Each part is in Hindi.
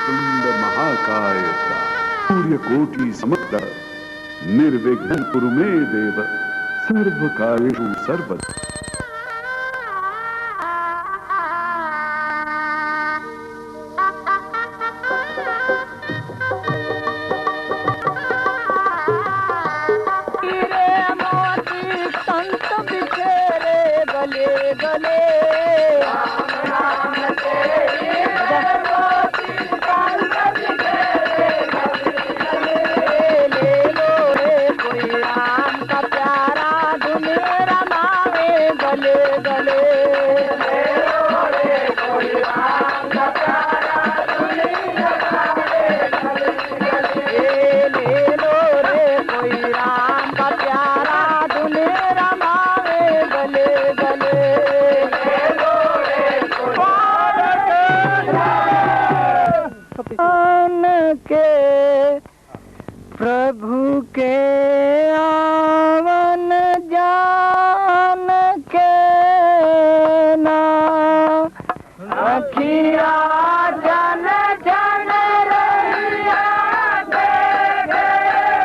तुंड महाकाय सूर्यकोटि समग्र निर्विघ्नं कुरु मे देव सर्वकार्येषु सर्वदा। प्रभु के आवन जान के ना अखिया जन जन रहिया देखे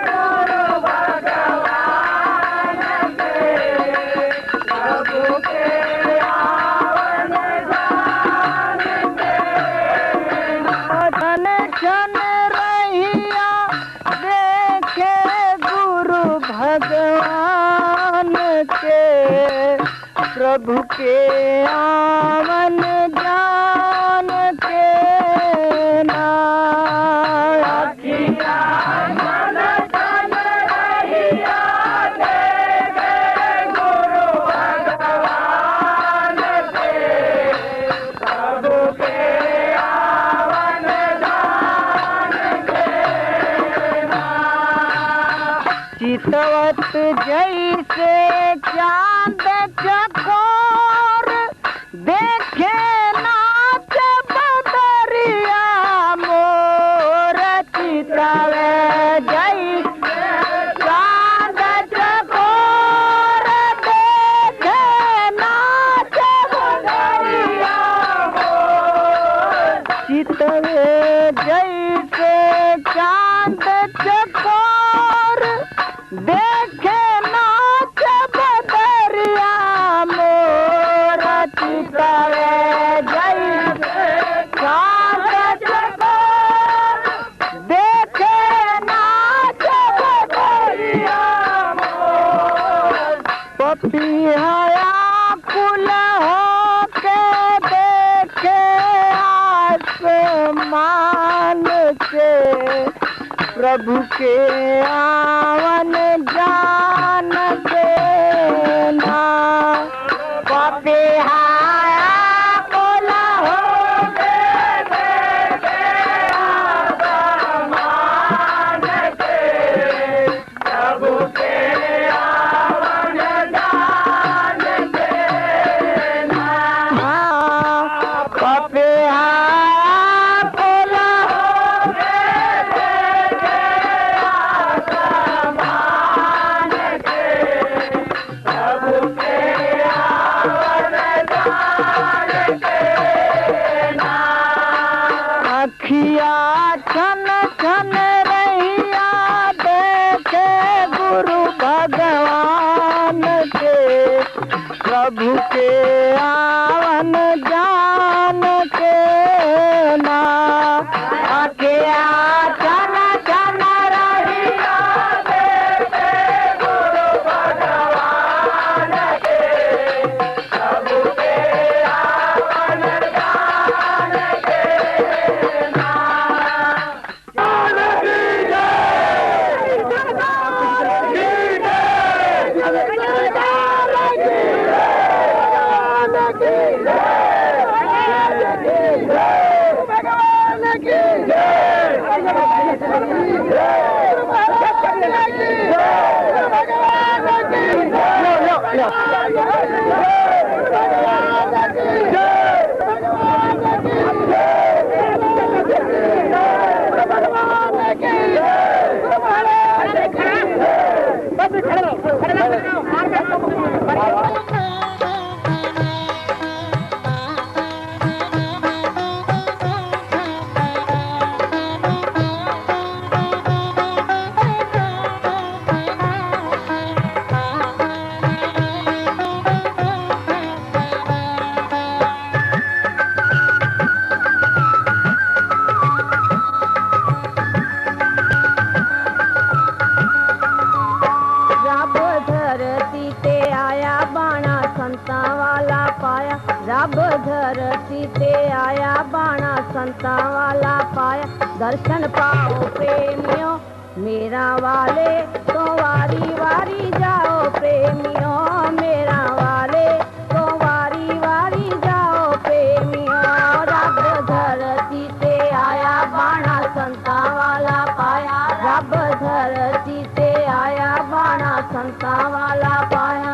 गुरु भगवान के। प्रभु के आवन जान के ना जन जन रहिया देखे गुरु भगवान के। प्रभु के आवन जान के ना अखिया जन जन रहिया देखे गुरु भगवान के। प्रभु के आवन जान के ना चितवत जैसे चांद चकोर देखे नाच बदरिया मोर। चितवे जैसे चांद चकोर देखे नाच बदरिया मोर। चितवे जैसे चांद चकोर देखे नाच बदरिया मोर। चितवे जैसे चांद चकोर देखे नाच बदरिया मोर। पपिया कुल होके देखे आसमान से। प्रभु के आवन जान के ना पपिया कुल होके देखे आसमान से। प्रभु के आवन जान के ना पपिया कुल होके देखे आसमान के। प्रभु के आवन जान के ना अखिया छन छन रहिया देखे गुरु भगवान के। प्रभु के आवन जान के ना अखिया छन छन रहिया देखे गुरु भगवान के। प्रभु के आवन जान के ना पाया, रब धरती ते आया, बाणा संतां वाला पाया। दर्शन पाओ प्रेमियों मेरा वाले, तो वारी वारी जाओ प्रेमियों मेरा वाले, तो वारी वारी जाओ प्रेमियों। रब धरती ते आया, बाणा संतां वाला पाया, रब धरती ते आया, बाणा संतां वाला पाया।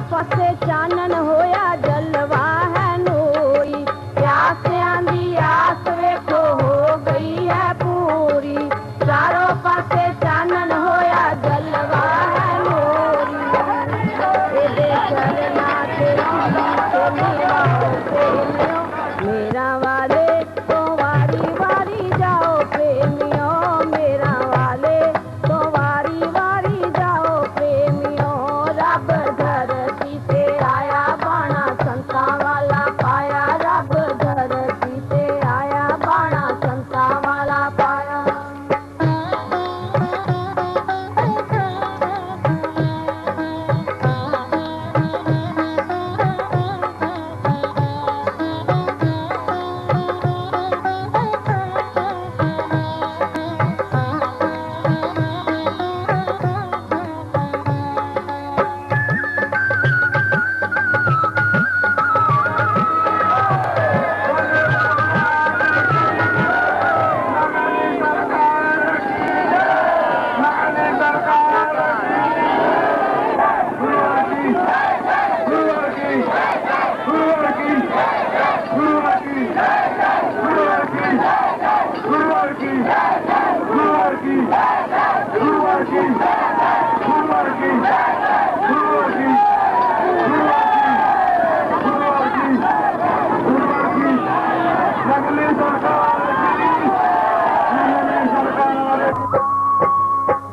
पासे चानन होया जलवा है नूरी, प्यासियां दी आस वेखो हो गई है पूरी, चारों पासे चानन होया जलवा है नूरी। तेरे चरना ते निवाओ प्रेमियों मेरा वाले, तो वारी वारी जाओ प्रेमियों मेरा वाले, तो वारी वारी जाओ प्रेमियों। रब धरती से आया, बाणा संतां वाला पाया, रब धरती से आया, बाणा संतां वाला पाया।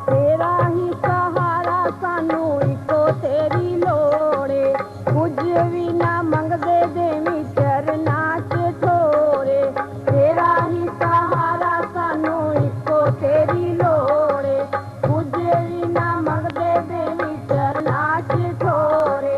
तेरा ही सहारा सानू इको तेरी लोड़े, कुछ भी ना मंगदे देवी चरना च थोड़े। तेरा ही सहारा सानू इको तेरी लोड़े, कुछ भी ना मंगदे देवी चरना च थोड़े।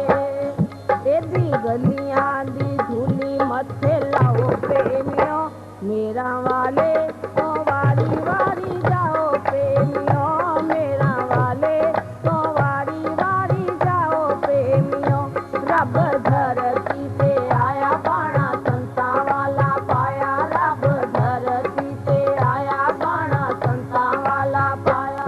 एदी गलियां दी धूली मथे लाओ प्रेमियों मेरा वाले, तो वारी वारी जाओ प्रेमियों मेरा वाले, तो वारी वारी जाओ प्रेमियों। रब धरती से आया, बाणा संतां वाला पाया, रब धरती से आया, बाणा संतां वाला पाया।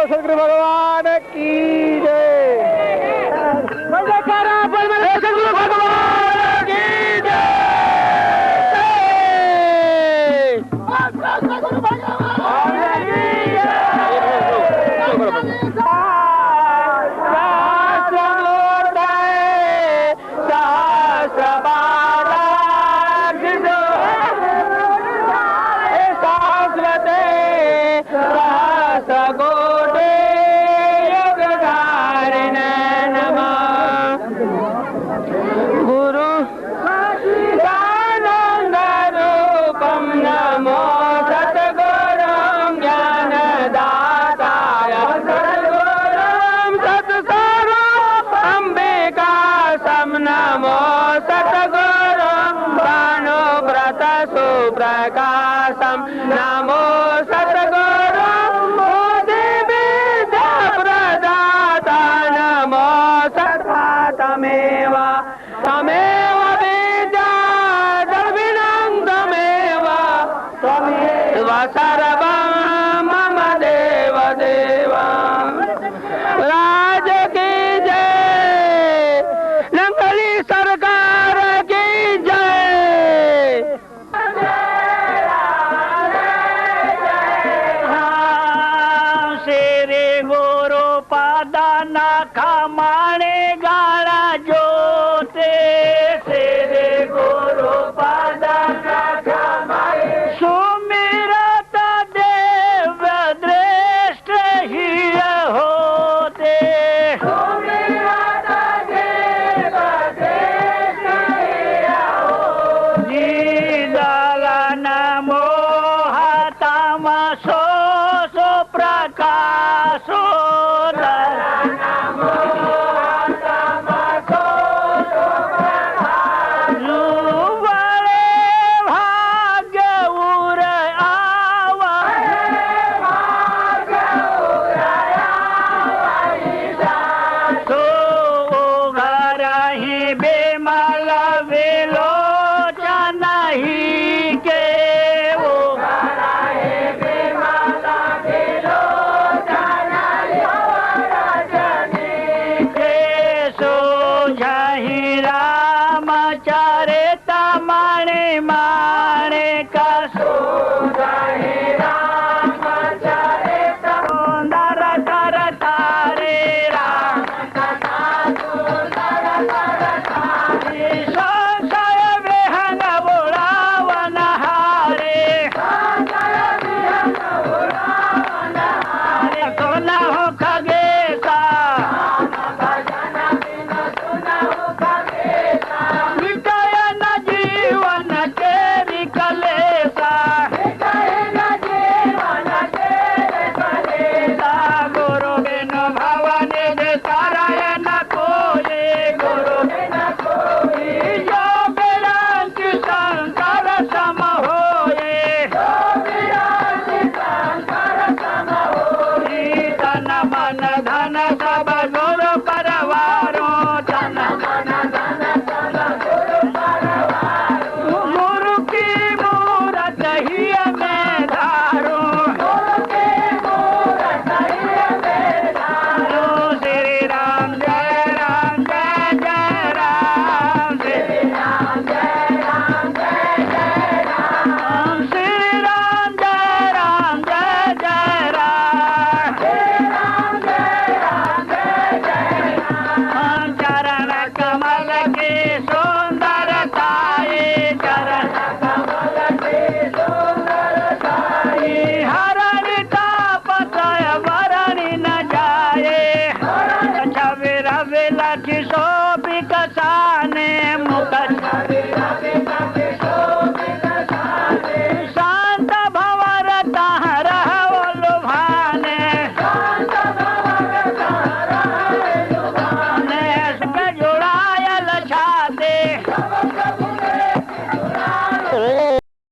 सदगुरु भगवान की जय। सदगुरु भगवान की जय। सदगुरु भगवान की जय। प्रकाशम नमो सद्गुरु बुद्धि विद्या प्रदाता नमो सदा तमेव तमेव विद्या द्रविणं तमेव तमेव सर्वं मम देव देव। राज की जय, नंगली सरकार की जय। खमाणे गाड़ा जोते तेरे गुरु पादाना खमाणे सुमिरत देव दृष्ट ही होते सुमिरत देव दृष्ट ही होते दलन मोहतम सो सो प्रकाशो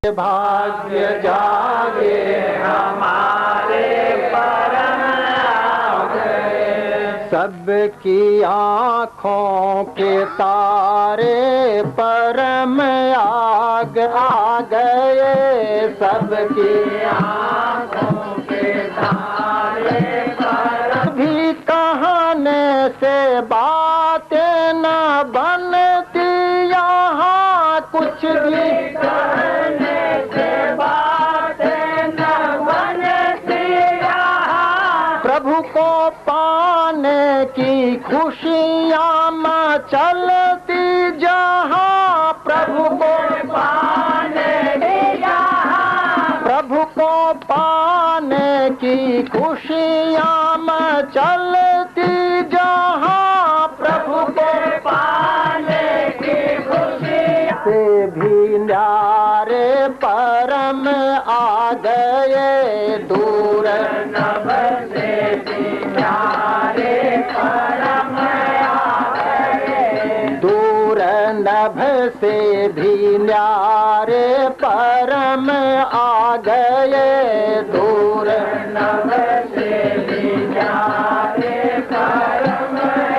भाग्य जागे हमारे परम आगे, सबकी आँखों के तारे परम आग आ गए, सबकी आँखों के तारे से बातें न बनती यहाँ कुछ भी कहने से बातें न बनती यहाँ। प्रभु को पाने की खुशियाँ मचलती जहाँ प्रभु को पाने की यहाँ। प्रभु को पाने की खुशियाँ मचलती जहाँ प्रभु को पाने की खुशियाँ से भी न्यारे परम आ गए दूर नभ से भी न्यारे परम आ गए। दूर नभ से भी न्यारे परम आ गए दूर नभ से भी न्यारे परम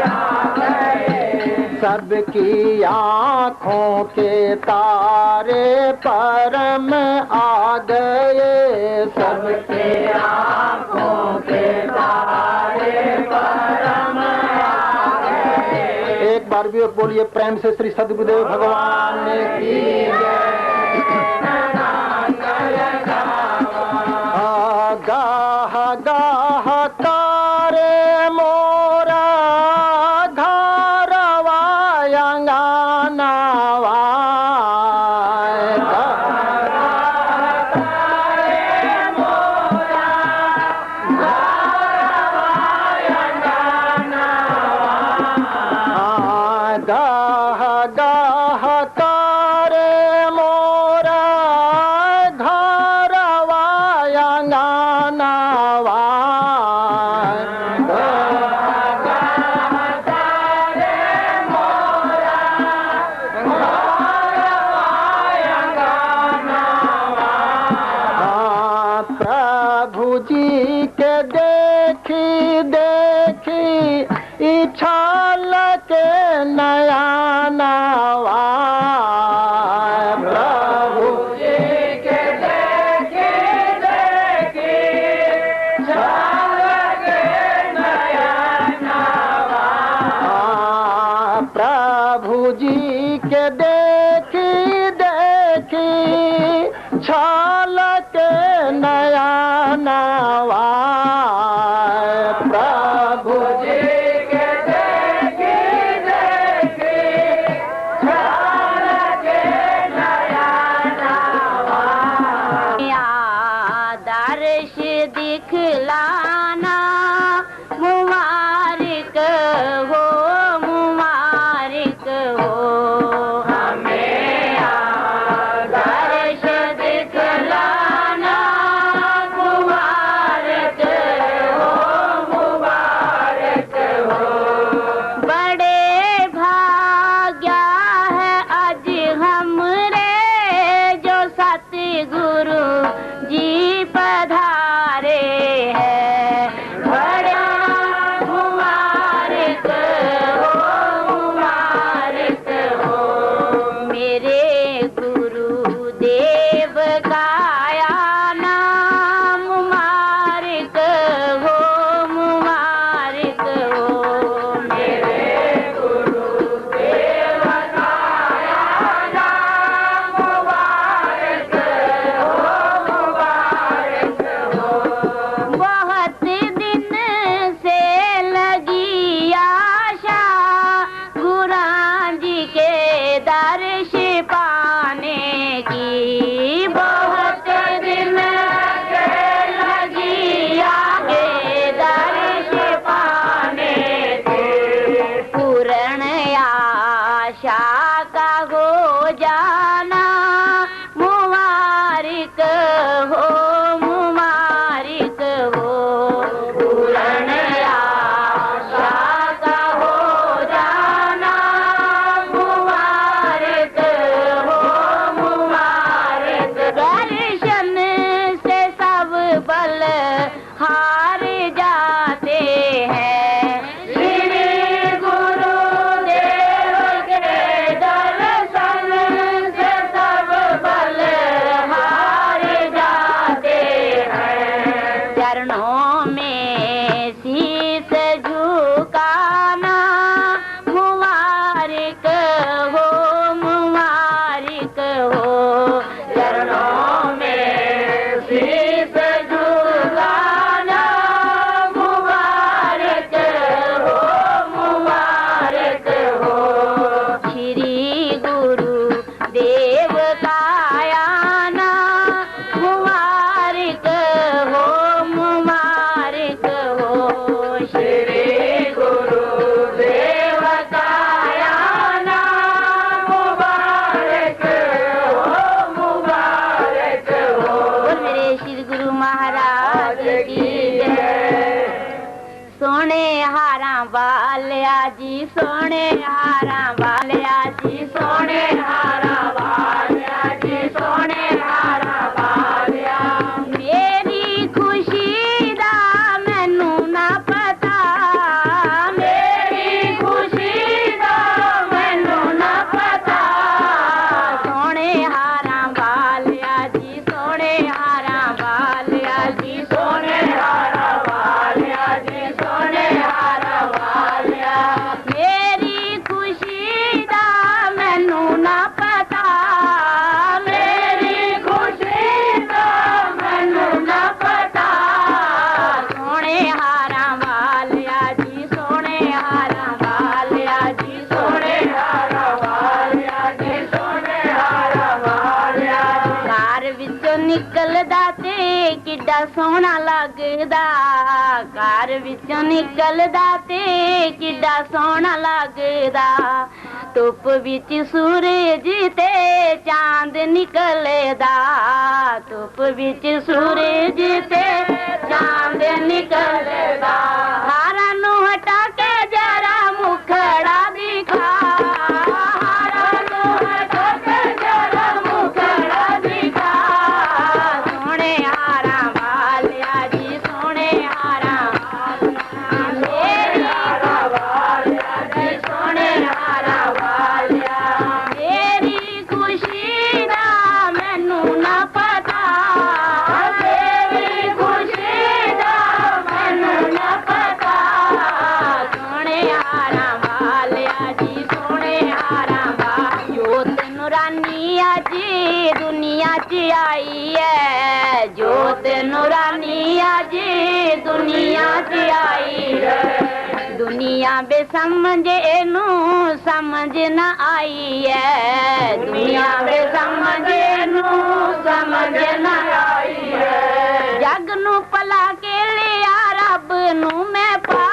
आ गए। सबकी आँखों के तारे परम आ गए सबके आँखों के तारे परम आ गए। एक बार भी बोलिए प्रेम से श्री सद्गुरुदेव भगवान की जय। गाह गाह तारे मोरा घरवा अंगनावा गाह गाह तारे मोरा घरवा अंगनावा प्रभु जी के देखी देखी इच्छा लगे नया नवा प्रभु जी के देखी देखी लगे नया नवा। प्रभु जी के देखी देखी छलक नया नवा प्रभु जी के देखी देखी लगे नया नवा। दर्श दिखलाना मुबारक हो मुबारक हो। हमें दर्श दिखलाना मुबारक हो मुबारक हो। बड़े भाग्या है आज हमरे जो सतगुरु जी पधारे हैं। बड़ा मुबारक हो मुबारक हो। मेरे गुरुदेव का आना मुबारक हो मुबारक हो। मेरे गुरुदेव का आना मुबारक हो मुबारक हो। बहुत दिन से लगी आशा गुरां जी के दर्श पाने की। बहुत दिन से लगी आगे दर्श पाने की। पूर्ण आशा का हो जाना मुबारक हो मुबारक हो। पूर्ण आशा का हो जाना मुबारक हो मुबारक। दर्शन से सब बल हार जाते हैं। श्री गुरुदेव के वालिया जी सोने हारा वालिया जी सोने हारा वालिया जी सोने हारा वालिया मेरी खुशी दा मैनू ना पता मेरी खुशी दा मैनू ना पता सोने हारा वालिया जी सोने हारा वालिया जी सोने हारा वालिया जी सोने हारा वालिया मेरी खुशी दा मैनू ना पता मेरी खुशी दा मैनू ना पता सोने हारा वालिया जी सोने हारा वालिया जी सोने हारा वालिया जी सोने हारा वालिया घर विचों निकलदा ते किड्डा सोहना लगदा घर विचों निकलदा ते किड्डा सोहना लगदा धुप विच सूरज ते चांद निकलदा धुप विच सूरज ते चांद निकलदा हारा नू हटा के जरा मुखड़ा दिखा हारा नू हटा के जरा मुखड़ा दिखा सोने हारा वालिया जी सोने हारा मेरी हारा वालिया जी सोने हारा वालिया मेरी खुशी दा मैनू ना पता मेरी खुशी दा मैनू ना पता सोने हारा वालिया जी सोने हारा जोत नूरानिया जी दुनिया च आई है जोत नूरानिया जी दुनिया च आई है दुनिया बेसमझे नू समझ न आई है दुनिया बेसमझे नू समझ न आई है जग नू भला के लिया रब नू मैं पा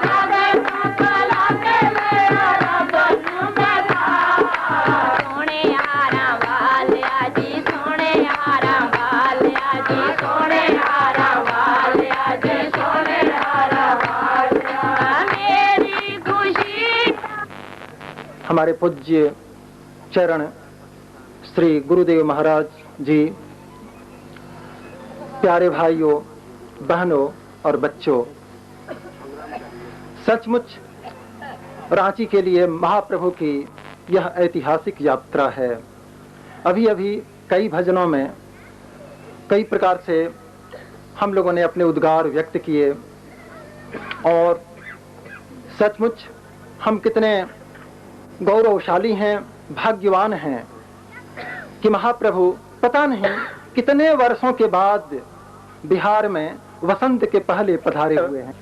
जग नू भला के लिया रब नू मैं पा सोने हारा वालिया जी सोने हारा वालिया जी सोने हारा वालिया जी सोने हारा वालिया मेरी खुशी हमारे पूज्य चरण श्री गुरुदेव महाराज जी, प्यारे भाइयों बहनों और बच्चों, सचमुच रांची के लिए महाप्रभु की यह ऐतिहासिक यात्रा है। अभी अभी कई भजनों में कई प्रकार से हम लोगों ने अपने उद्गार व्यक्त किए और सचमुच हम कितने गौरवशाली हैं, भाग्यवान हैं कि महाप्रभु पता नहीं कितने वर्षों के बाद बिहार में वसंत के पहले पधारे हुए हैं।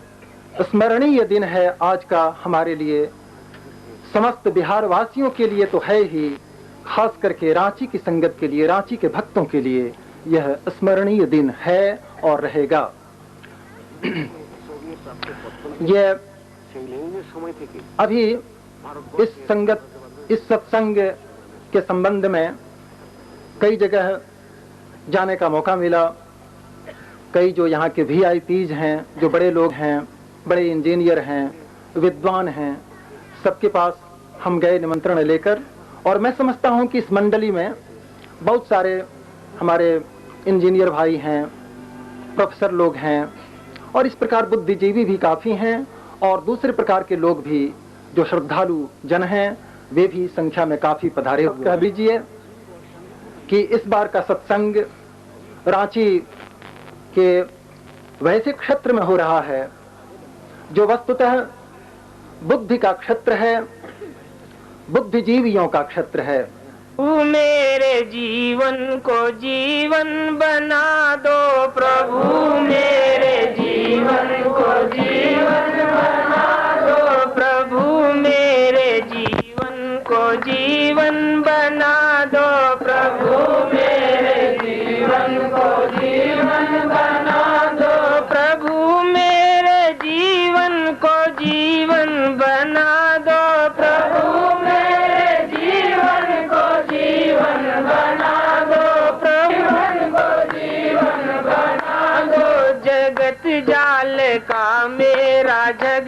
स्मरणीय दिन है आज का हमारे लिए, समस्त बिहार वासियों के लिए तो है ही, खास करके रांची की संगत के लिए, रांची के भक्तों के लिए यह स्मरणीय दिन है और रहेगा। यह अभी इस सत्संग के संबंध में कई जगह जाने का मौका मिला। कई जो यहाँ के VIPs हैं, जो बड़े लोग हैं, बड़े इंजीनियर हैं, विद्वान हैं, सबके पास हम गए निमंत्रण लेकर। और मैं समझता हूँ कि इस मंडली में बहुत सारे हमारे इंजीनियर भाई हैं, प्रोफेसर लोग हैं और इस प्रकार बुद्धिजीवी भी काफ़ी हैं और दूसरे प्रकार के लोग भी जो श्रद्धालु जन हैं वे भी संख्या में काफ़ी पधारे हुए। कह दीजिए कि इस बार का सत्संग रांची के वैसे क्षेत्र में हो रहा है जो वस्तुतः बुद्धि का क्षेत्र है, बुद्धिजीवियों का क्षेत्र है। तू मेरे जीवन को जीवन बना दो प्रभु, मेरे जीवन को जीवन बना दो प्रभु, मेरे जीवन को जीवन बना दो प्रभु, मेरे जीवन को जीवन बना दो प्रभु, मेरे जीवन को जीवन बना दो प्रभु, मेरे जीवन को जीवन बना दो प्रभु, को जीवन बना दो। जगत जाल का मेरा जग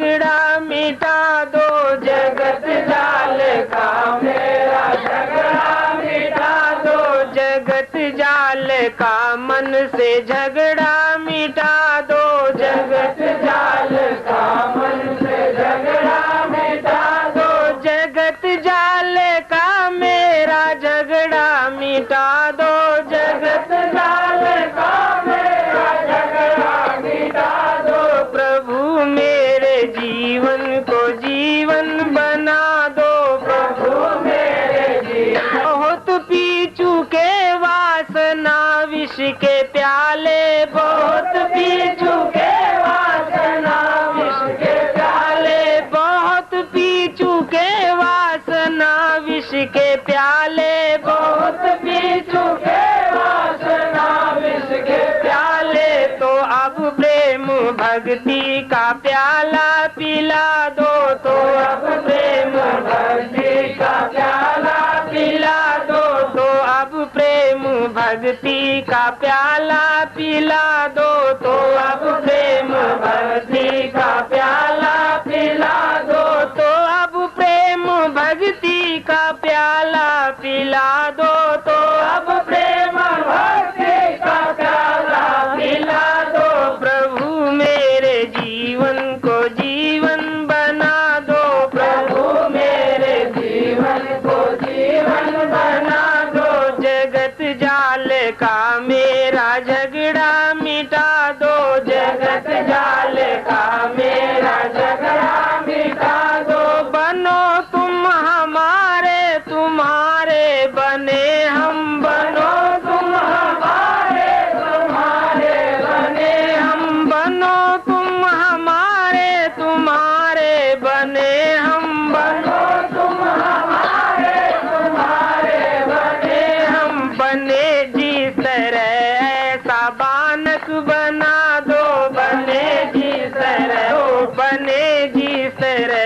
मन से झगड़ा मिटा दो, जगत जाल का मन से झगड़ा मिटा दो, जगत जाल का मेरा झगड़ा मिटा दो, जगत जाल का मेरा झगड़ा मिटा दो। प्रभु मेरे जीवन को जीवन बना दो, प्रभु मेरे जीवन। बहुत पी चुके वासना विष के प्याले, बहुत पी चुके वासना विष के प्याले, बहुत पी चुके वासना विष के प्याले, बहुत पी चुके वासना विष के प्याले। तो अब प्रेम भक्ति का प्याला पिला दो, तो अब प्रेम भक्ति का प्याला पिला दो, तो अब प्रेम भक्ति का प्याला पिला दो, तो अब प्रेम भक्ति का प्याला पिला दो, तो अब प्रेम भक्ति का प्याला पिला दो, तो अब प्रेम भक्ति का प्याला पिला दो। प्रभु मेरे जीवन को जीवन बना दो, प्रभु मेरे जीवन को जीवन बना दो, जगत जाल का मेरा झगड़ा मिटा दो, जगत जाल का मेरा झगड़ा मिटा दो। बनो तुम हमारे, तुम्हारे बने हम, बनो तुम हमारे, तुम्हारे बने हम, बनो तुम हमारे, तुम्हारे बने हम, बनो तुम हमारे, तुम्हारे बने हम। बने जिस तरह ऐसा बानक बना दो, बने जिस तरह, ओ बने जिस तरह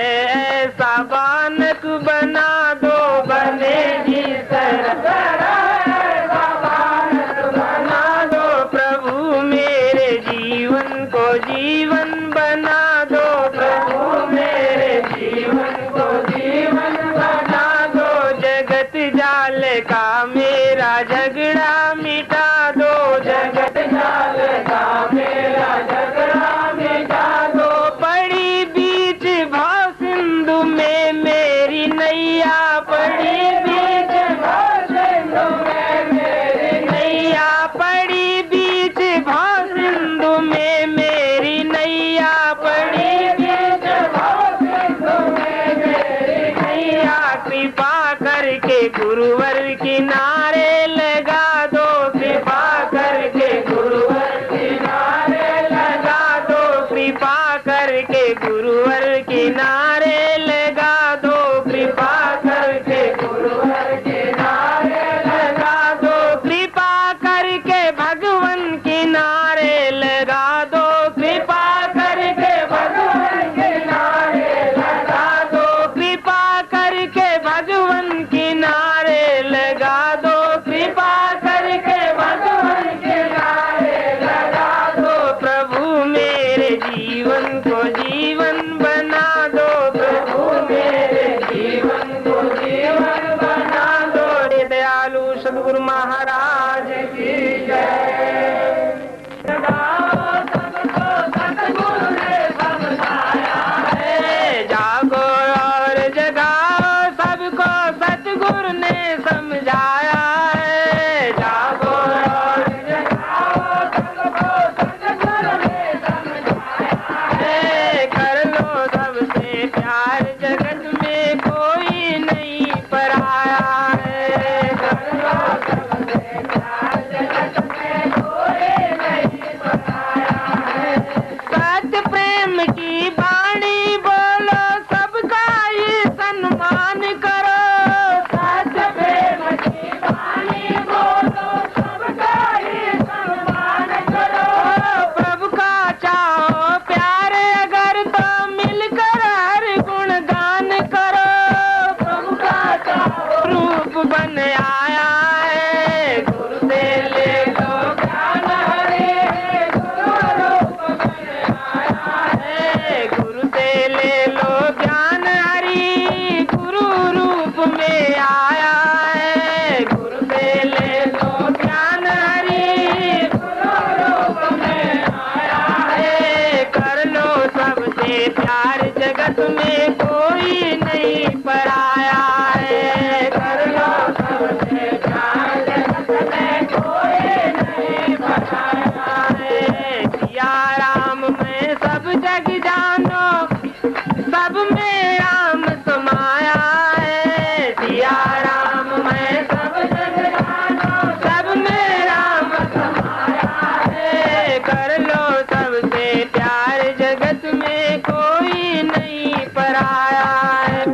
ऐसा बानक बना दो, बने जिस तरह ऐसा बानक बना दो। प्रभु मेरे जीवन को जीवन बना दो, प्रभु मेरे जीवन को जीवन बना दो, जगत जाल का मेरा झगड़ा मिटा दो, जगत जाल का मेरा झगड़ा मिटा दो। पड़ी बीच भाव सिंधु में मेरी नैया, पड़ी बीच भाव सिंधु में मेरी नैया, पड़ी बीच भाव सिंधु में मेरी नैया, पड़ी बीच भाव सिंधु में मेरी नैया। कृपा करके गुरुवर किनारे लगा दो, कृपा करके गुरुवर किनारे लगा दो, कृपा करके गुरुवर किनारे लगा दो, कृपा करके गुरुवर किनारे लगा दो, कृपा करके भगवन किनारे लगा दो, कृपा करके भगवन किनारे लगा दो, कृपा करके भगवन किनारे लगा दो, कृपा करके भगवन किनारे लगा दो। प्रभु मेरे जीवन को जीवन बना दो, प्रभु मेरे जीवन को जीवन बना दो। दयालु सद्गुरु महाराज की जय। सबको सद्गुरु ने समझाया है, जागो और जगाओ, सबको सद्गुरु ने समझाया है, जागो और जगाओ, सबको सद्गुरु ने समझाया है। कर लो सबसे प्यार, जगत में कोई नहीं पराया है, कर लो सबसे प्यार, जगत में कोई नहीं पराया है। सत्य प्रेम की वाणी बोलो, सबका ही सम्मान करो, सत्य प्रेम की वाणी बोलो, सबका ही सम्मान करो। प्रभु का चाहो प्यार अगर तो मिलकर हर गुण गान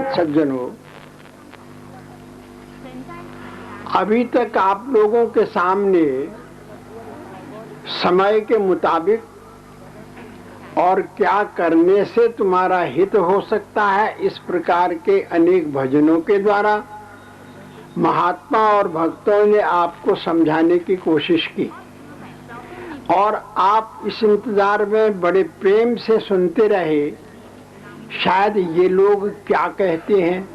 सज्जनों, अभी तक आप लोगों के सामने समय के मुताबिक और क्या करने से तुम्हारा हित हो सकता है, इस प्रकार के अनेक भजनों के द्वारा महात्मा और भक्तों ने आपको समझाने की कोशिश की और आप इस इंतजार में बड़े प्रेम से सुनते रहे। शायद ये लोग क्या कहते हैं।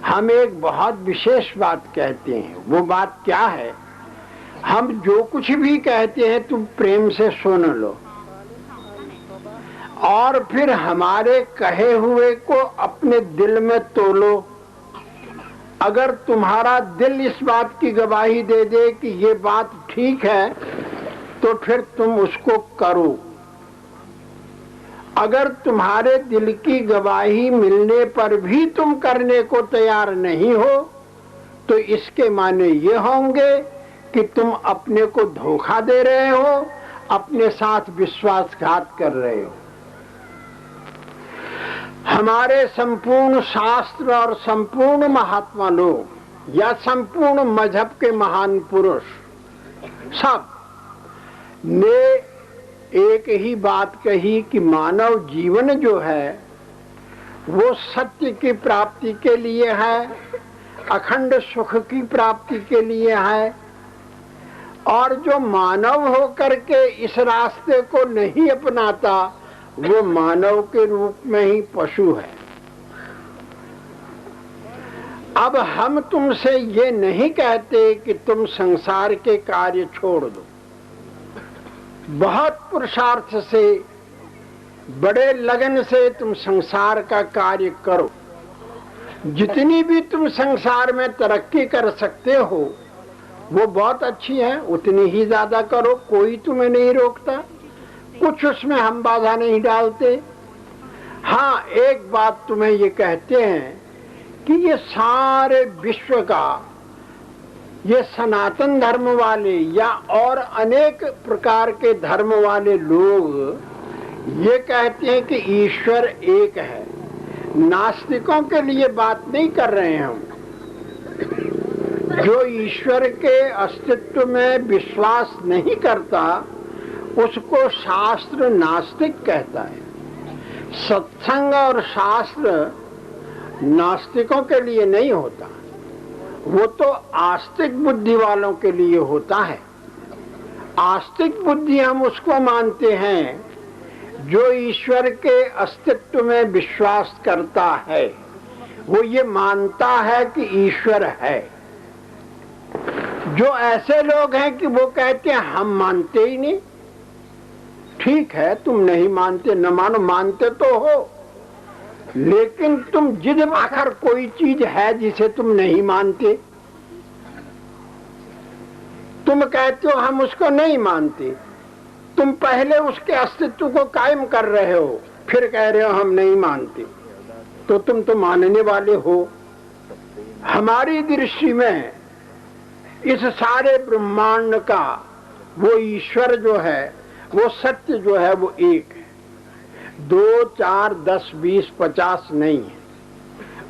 हम एक बहुत विशेष बात कहते हैं। वो बात क्या है? हम जो कुछ भी कहते हैं तुम प्रेम से सुन लो और फिर हमारे कहे हुए को अपने दिल में तोलो। अगर तुम्हारा दिल इस बात की गवाही दे दे कि ये बात ठीक है तो फिर तुम उसको करो। अगर तुम्हारे दिल की गवाही मिलने पर भी तुम करने को तैयार नहीं हो तो इसके माने ये होंगे कि तुम अपने को धोखा दे रहे हो, अपने साथ विश्वासघात कर रहे हो। हमारे संपूर्ण शास्त्र और संपूर्ण महात्मा लोग या संपूर्ण मजहब के महान पुरुष सब ने एक ही बात कही कि मानव जीवन जो है वो सत्य की प्राप्ति के लिए है, अखंड सुख की प्राप्ति के लिए है, और जो मानव होकर के इस रास्ते को नहीं अपनाता वो मानव के रूप में ही पशु है। अब हम तुमसे ये नहीं कहते कि तुम संसार के कार्य छोड़ दो। बहुत पुरुषार्थ से, बड़े लगन से तुम संसार का कार्य करो। जितनी भी तुम संसार में तरक्की कर सकते हो वो बहुत अच्छी है, उतनी ही ज्यादा करो, कोई तुम्हें नहीं रोकता, कुछ उसमें हम बाधा नहीं डालते। हाँ, एक बात तुम्हें ये कहते हैं कि ये सारे विश्व का, ये सनातन धर्म वाले या और अनेक प्रकार के धर्म वाले लोग ये कहते हैं कि ईश्वर एक है। नास्तिकों के लिए बात नहीं कर रहे हैं हम। जो ईश्वर के अस्तित्व में विश्वास नहीं करता उसको शास्त्र नास्तिक कहता है। सत्संग और शास्त्र नास्तिकों के लिए नहीं होता, वो तो आस्तिक बुद्धि वालों के लिए होता है। आस्तिक बुद्धि हम उसको मानते हैं जो ईश्वर के अस्तित्व में विश्वास करता है, वो ये मानता है कि ईश्वर है। जो ऐसे लोग हैं कि वो कहते हैं हम मानते ही नहीं। ठीक है, तुम नहीं मानते, न मानो, मानते तो हो, लेकिन तुम जिद आखिर कोई चीज है जिसे तुम नहीं मानते। तुम कहते हो हम उसको नहीं मानते, तुम पहले उसके अस्तित्व को कायम कर रहे हो, फिर कह रहे हो हम नहीं मानते, तो तुम तो मानने वाले हो। हमारी दृष्टि में इस सारे ब्रह्मांड का वो ईश्वर जो है, वो सत्य जो है वो एक है, 2, 4, 10, 20, 50 नहीं है।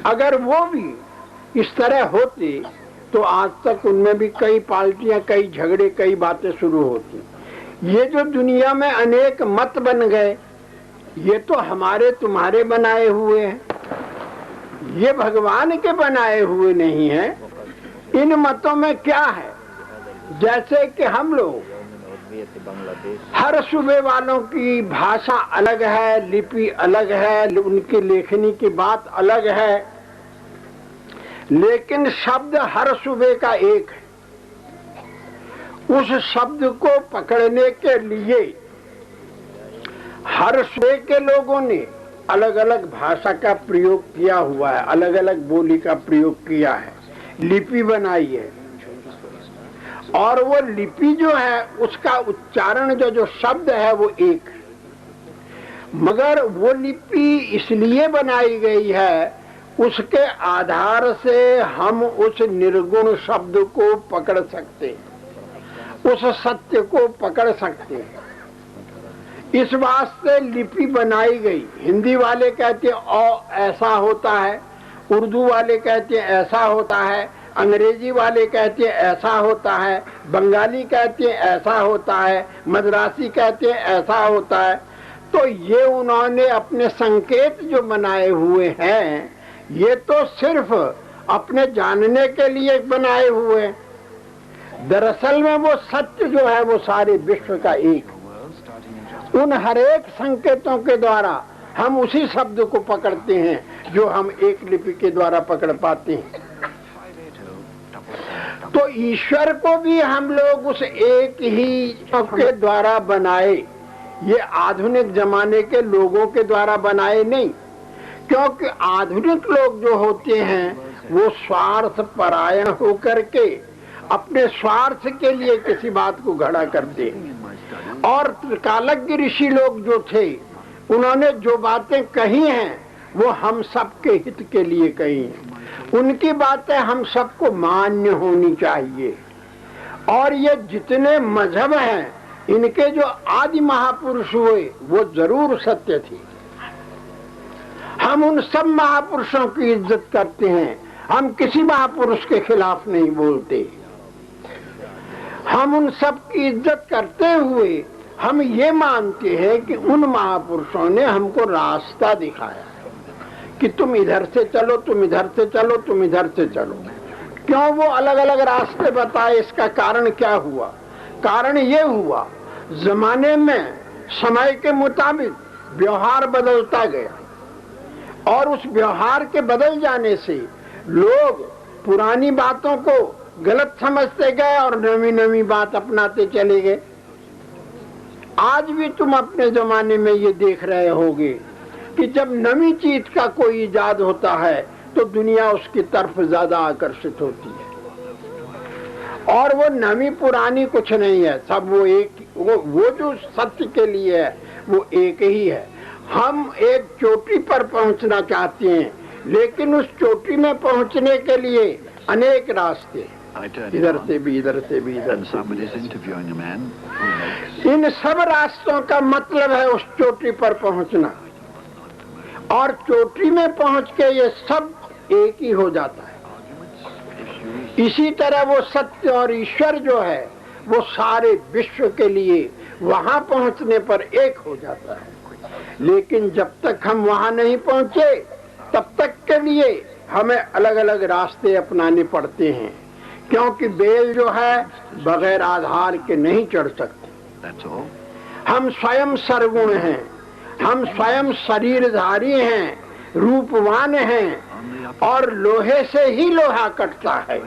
अगर वो भी इस तरह होते तो आज तक उनमें भी कई पार्टियां, कई झगड़े, कई बातें शुरू होती। ये जो दुनिया में अनेक मत बन गए, ये तो हमारे तुम्हारे बनाए हुए हैं, ये भगवान के बनाए हुए नहीं है। इन मतों में क्या है? जैसे कि हम लोग, हर सूबे वालों की भाषा अलग है, लिपि अलग है, उनकी लेखनी की बात अलग है, लेकिन शब्द हर सूबे का एक है। उस शब्द को पकड़ने के लिए हर सूबे के लोगों ने अलग अलग भाषा का प्रयोग किया हुआ है, अलग अलग बोली का प्रयोग किया है, लिपि बनाई है। और वो लिपि जो है उसका उच्चारण जो शब्द है वो एक है, मगर वो लिपि इसलिए बनाई गई है उसके आधार से हम उस निर्गुण शब्द को पकड़ सकते हैं, उस सत्य को पकड़ सकते हैं। इस वास्ते लिपि बनाई गई। हिंदी वाले कहते हैं ओ ऐसा होता है, उर्दू वाले कहते हैं ऐसा होता है, अंग्रेजी वाले कहते हैं ऐसा होता है, बंगाली कहते हैं ऐसा होता है, मद्रासी कहते हैं ऐसा होता है। तो ये उन्होंने अपने संकेत जो बनाए हुए हैं, ये तो सिर्फ अपने जानने के लिए बनाए हुए। दरअसल में वो सत्य जो है वो सारे विश्व का एक। उन हरेक संकेतों के द्वारा हम उसी शब्द को पकड़ते हैं जो हम एक लिपि के द्वारा पकड़ पाते हैं। तो ईश्वर को भी हम लोग उस एक ही के द्वारा बनाए, ये आधुनिक जमाने के लोगों के द्वारा बनाए नहीं। क्योंकि आधुनिक लोग जो होते हैं वो स्वार्थ परायण होकर के अपने स्वार्थ के लिए किसी बात को घड़ा करते हैं। और त्रिकालज्ञ ऋषि लोग जो थे, उन्होंने जो बातें कही हैं वो हम सबके हित के लिए कही हैं। उनकी बातें हम सबको मान्य होनी चाहिए। और ये जितने मजहब हैं, इनके जो आदि महापुरुष हुए वो जरूर सत्य थे। हम उन सब महापुरुषों की इज्जत करते हैं, हम किसी महापुरुष के खिलाफ नहीं बोलते। हम उन सब की इज्जत करते हुए हम ये मानते हैं कि उन महापुरुषों ने हमको रास्ता दिखाया कि तुम इधर से चलो, तुम इधर से चलो, तुम इधर से चलो। क्यों वो अलग अलग रास्ते बताए, इसका कारण क्या हुआ? कारण ये हुआ, जमाने में समय के मुताबिक व्यवहार बदलता गया और उस व्यवहार के बदल जाने से लोग पुरानी बातों को गलत समझते गए और नवी नवी बात अपनाते चले गए। आज भी तुम अपने जमाने में ये देख रहे होगे कि जब नवी चीज का कोई इजाद होता है तो दुनिया उसकी तरफ ज्यादा आकर्षित होती है। और वो नवी पुरानी कुछ नहीं है, सब वो एक, वो जो सत्य के लिए है वो एक ही है। हम एक चोटी पर पहुंचना चाहते हैं, लेकिन उस चोटी में पहुंचने के लिए अनेक रास्ते, इधर से भी, इधर से भी, इधर से भी। इन सब रास्तों का मतलब है उस चोटी पर पहुंचना। और चोटी में पहुंच के ये सब एक ही हो जाता है। इसी तरह वो सत्य और ईश्वर जो है वो सारे विश्व के लिए वहां पहुंचने पर एक हो जाता है। लेकिन जब तक हम वहां नहीं पहुंचे तब तक के लिए हमें अलग अलग रास्ते अपनाने पड़ते हैं। क्योंकि बेल जो है बगैर आधार के नहीं चढ़ सकती। हम स्वयं सर्वगुण हैं, हम स्वयं शरीरधारी हैं, रूपवान हैं और लोहे से ही लोहा कटता है।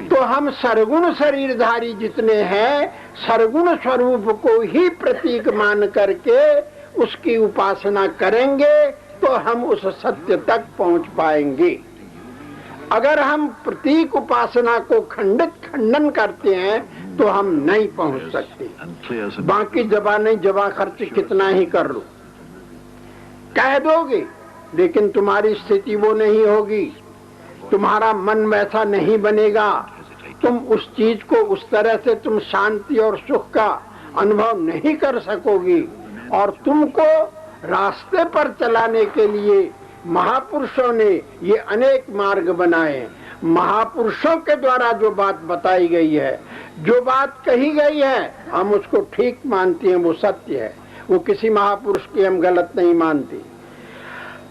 तो हम सरगुण शरीरधारी जितने हैं, सरगुण स्वरूप को ही प्रतीक मान करके उसकी उपासना करेंगे तो हम उस सत्य तक पहुंच पाएंगे। अगर हम प्रतीक उपासना को खंडन करते हैं तो हम नहीं पहुंच सकते। बाकी जबा नहीं, जबा खर्च कितना ही कर लो, कह दोगे, लेकिन तुम्हारी स्थिति वो नहीं होगी, तुम्हारा मन वैसा नहीं बनेगा, तुम उस चीज को उस तरह से तुम शांति और सुख का अनुभव नहीं कर सकोगी। और तुमको रास्ते पर चलाने के लिए महापुरुषों ने ये अनेक मार्ग बनाए। महापुरुषों के द्वारा जो बात बताई गई है, जो बात कही गई है, हम उसको ठीक मानते हैं, वो सत्य है। वो किसी महापुरुष की हम गलत नहीं मानते।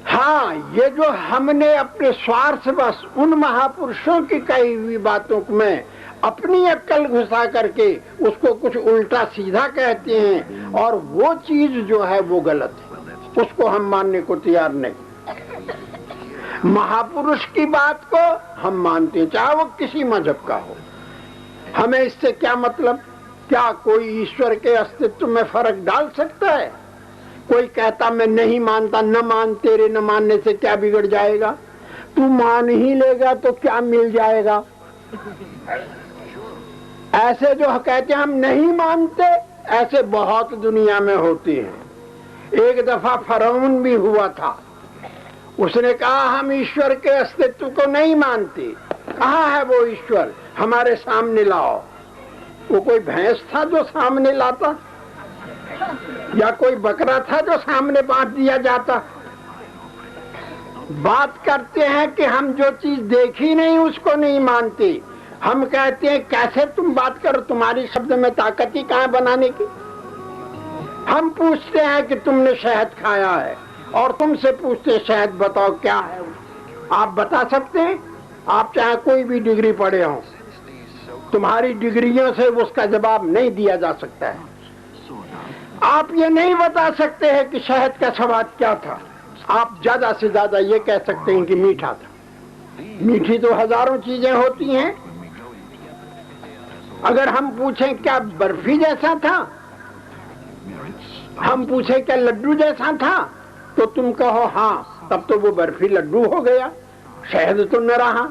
हाँ, ये जो हमने अपने स्वार्थ बस उन महापुरुषों की कही हुई बातों में अपनी अक्ल घुसा करके उसको कुछ उल्टा सीधा कहते हैं और वो चीज जो है वो गलत है, उसको हम मानने को तैयार नहीं। महापुरुष की बात को हम मानते हैं, चाहे वो किसी मजहब का हो। हमें इससे क्या मतलब? क्या कोई ईश्वर के अस्तित्व में फर्क डाल सकता है? कोई कहता मैं नहीं मानता, न मान, तेरे न मानने से क्या बिगड़ जाएगा? तू मान ही लेगा तो क्या मिल जाएगा? ऐसे जो कहते हैं हम नहीं मानते, ऐसे बहुत दुनिया में होते हैं। एक दफा फरौन भी हुआ था, उसने कहा हम ईश्वर के अस्तित्व को नहीं मानते। कहाँ है वो ईश्वर? हमारे सामने लाओ। वो कोई भैंस था जो सामने लाता? या कोई बकरा था जो सामने बांट दिया जाता? बात करते हैं कि हम जो चीज देखी नहीं उसको नहीं मानते। हम कहते हैं कैसे तुम बात करो, तुम्हारी शब्द में ताकत ही कहाँ बनाने की। हम पूछते हैं कि तुमने शहद खाया है और तुमसे पूछते हैं शहद बताओ क्या है। आप बता सकते हैं? आप चाहे कोई भी डिग्री पढ़े हो, तुम्हारी डिग्रियों से उसका जवाब नहीं दिया जा सकता है। आप ये नहीं बता सकते हैं कि शहद का स्वाद क्या था। आप ज्यादा से ज्यादा ये कह सकते हैं कि मीठा था। मीठी तो हजारों चीजें होती हैं। अगर हम पूछें क्या बर्फी जैसा था, हम पूछें क्या लड्डू जैसा था, तो तुम कहो हाँ, तब तो वो बर्फी लड्डू हो गया, शहद तो न रहा।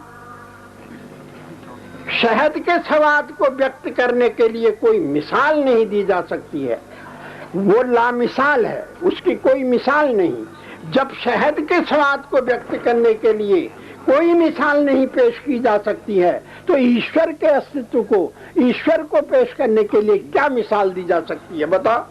शहद के स्वाद को व्यक्त करने के लिए कोई मिसाल नहीं दी जा सकती है, वो लामिसाल है, उसकी कोई मिसाल नहीं। जब शहद के स्वाद को व्यक्त करने के लिए कोई मिसाल नहीं पेश की जा सकती है, तो ईश्वर के अस्तित्व को, ईश्वर को पेश करने के लिए क्या मिसाल दी जा सकती है बताओ?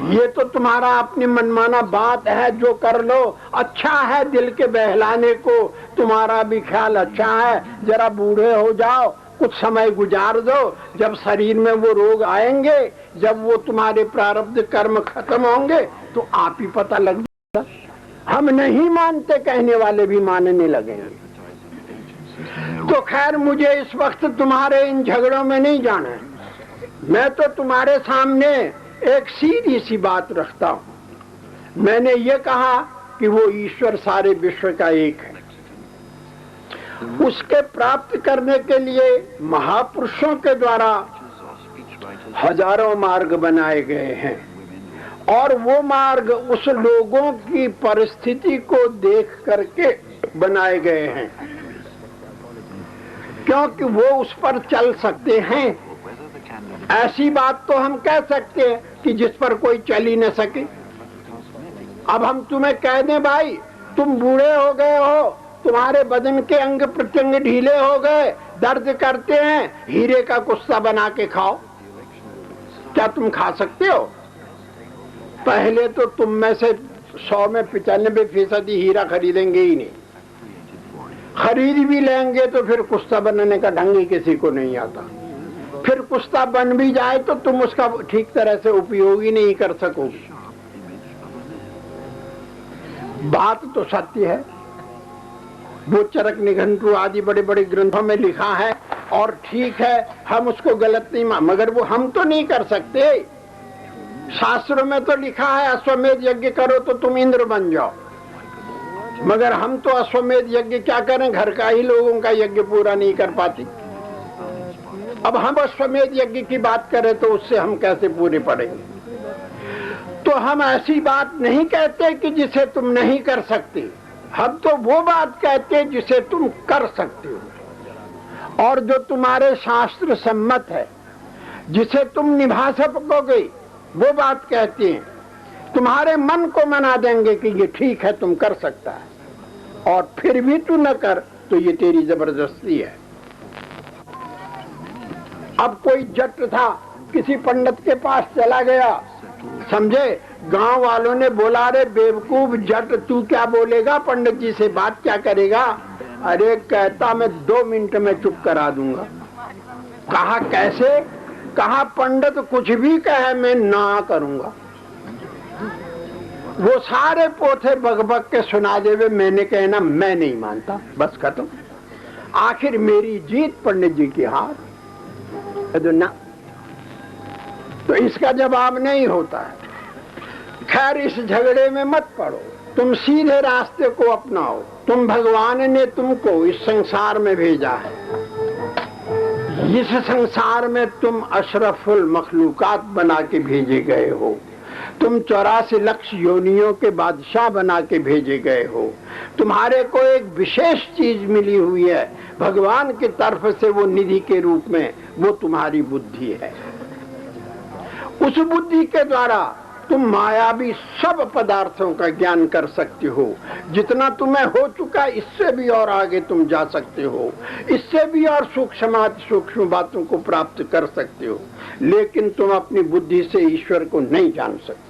ये तो तुम्हारा अपनी मनमाना बात है, जो कर लो। अच्छा है दिल के बहलाने को, तुम्हारा भी ख्याल अच्छा है। जरा बूढ़े हो जाओ, कुछ समय गुजार दो, जब शरीर में वो रोग आएंगे, जब वो तुम्हारे प्रारब्ध कर्म खत्म होंगे, तो आप ही पता लग जाएगा। हम नहीं मानते, कहने वाले भी मानने लगेंगे। तो खैर, मुझे इस वक्त तुम्हारे इन झगड़ों में नहीं जाना है। मैं तो तुम्हारे सामने एक सीधी सी बात रखता हूं। मैंने ये कहा कि वो ईश्वर सारे विश्व का एक है। उसके प्राप्त करने के लिए महापुरुषों के द्वारा हजारों मार्ग बनाए गए हैं, और वो मार्ग उस लोगों की परिस्थिति को देख करके बनाए गए हैं, क्योंकि वो उस पर चल सकते हैं। ऐसी बात तो हम कह सकते हैं कि जिस पर कोई चल ही न सके। अब हम तुम्हें कह दें भाई तुम बूढ़े हो गए हो, तुम्हारे बदन के अंग प्रत्यंग ढीले हो गए, दर्द करते हैं, हीरे का कुस्सा बना के खाओ, क्या तुम खा सकते हो? पहले तो तुम में से 100 में 95% हीरा खरीदेंगे ही नहीं। खरीद भी लेंगे तो फिर कुस्सा बनाने का ढंग ही किसी को नहीं आता। फिर कुस्ता बन भी जाए तो तुम उसका ठीक तरह से उपयोग ही नहीं कर सकोगे। बात तो सत्य है, वो चरक निघंटु आदि बड़े बड़े ग्रंथों में लिखा है, और ठीक है, हम उसको गलत नहीं मान, मगर वो हम तो नहीं कर सकते। शास्त्रों में तो लिखा है अश्वमेध यज्ञ करो तो तुम इंद्र बन जाओ, मगर हम तो अश्वमेध यज्ञ क्या करें, घर का ही लोगों का यज्ञ पूरा नहीं कर पाती। अब हम अश्वमेध यज्ञ की बात करें तो उससे हम कैसे पूरे पड़ेंगे? तो हम ऐसी बात नहीं कहते कि जिसे तुम नहीं कर सकते, हम तो वो बात कहते जिसे तुम कर सकते हो, और जो तुम्हारे शास्त्र सम्मत है, जिसे तुम निभा सकोगे, वो बात कहते हैं। तुम्हारे मन को मना देंगे कि ये ठीक है, तुम कर सकता है, और फिर भी तू न कर तो ये तेरी जबरदस्ती है। अब कोई जट था, किसी पंडित के पास चला गया, समझे, गांव वालों ने बोला रे बेवकूफ जट, तू क्या बोलेगा, पंडित जी से बात क्या करेगा? अरे कहता मैं 2 मिनट में चुप करा दूंगा। कहा कैसे? कहा पंडित कुछ भी कहे मैं ना करूंगा। वो सारे पोथे बग के सुना देवे, मैंने कहना मैं नहीं मानता, बस खत्म। आखिर मेरी जीत, पंडित जी की हार। ना, तो इसका जवाब नहीं होता है। खैर, इस झगड़े में मत पड़ो, तुम सीधे रास्ते को अपनाओ। तुम, भगवान ने तुमको इस संसार में भेजा है, इस संसार में तुम अशरफुल मखलूकात बना के भेजे गए हो, तुम 84 लाख योनियों के बादशाह बना के भेजे गए हो। तुम्हारे को एक विशेष चीज मिली हुई है भगवान की तरफ से, वो निधि के रूप में, वो तुम्हारी बुद्धि है। उस बुद्धि के द्वारा तुम मायावी सब पदार्थों का ज्ञान कर सकते हो। जितना तुम्हें हो चुका इससे भी और आगे तुम जा सकते हो, इससे भी और सूक्ष्म बातों को प्राप्त कर सकते हो, लेकिन तुम अपनी बुद्धि से ईश्वर को नहीं जान सकते।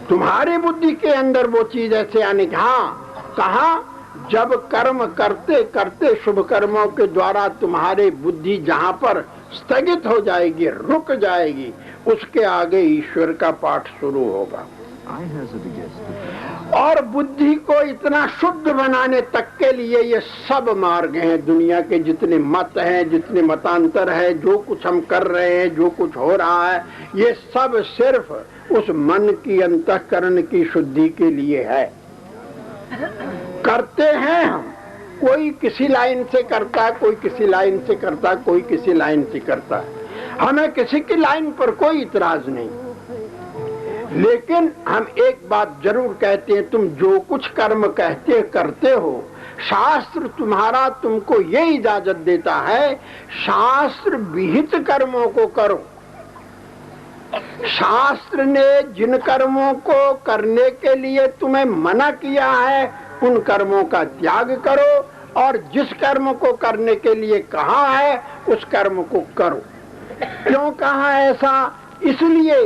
तुम्हारी बुद्धि के अंदर वो चीज ऐसे आने की, हाँ कहा, जब कर्म करते करते शुभ कर्मों के द्वारा तुम्हारी बुद्धि जहां पर स्थगित हो जाएगी, रुक जाएगी, उसके आगे ईश्वर का पाठ शुरू होगा। और बुद्धि को इतना शुद्ध बनाने तक के लिए ये सब मार्ग हैं। दुनिया के जितने मत हैं, जितने मतांतर है, जो कुछ हम कर रहे हैं, जो कुछ हो रहा है, ये सब सिर्फ उस मन की अंतःकरण की शुद्धि के लिए है। करते हैं हम, कोई किसी लाइन से करता है, कोई किसी लाइन से करता है, कोई किसी लाइन से करता है। हमें किसी की लाइन पर कोई इतराज नहीं, लेकिन हम एक बात जरूर कहते हैं, तुम जो कुछ कर्म कहते करते हो, शास्त्र तुम्हारा तुमको ये इजाजत देता है, शास्त्र विहित कर्मों को करो। शास्त्र ने जिन कर्मों को करने के लिए तुम्हें मना किया है, उन कर्मों का त्याग करो, और जिस कर्म को करने के लिए कहा है उस कर्म को करो। क्यों कहा ऐसा? इसलिए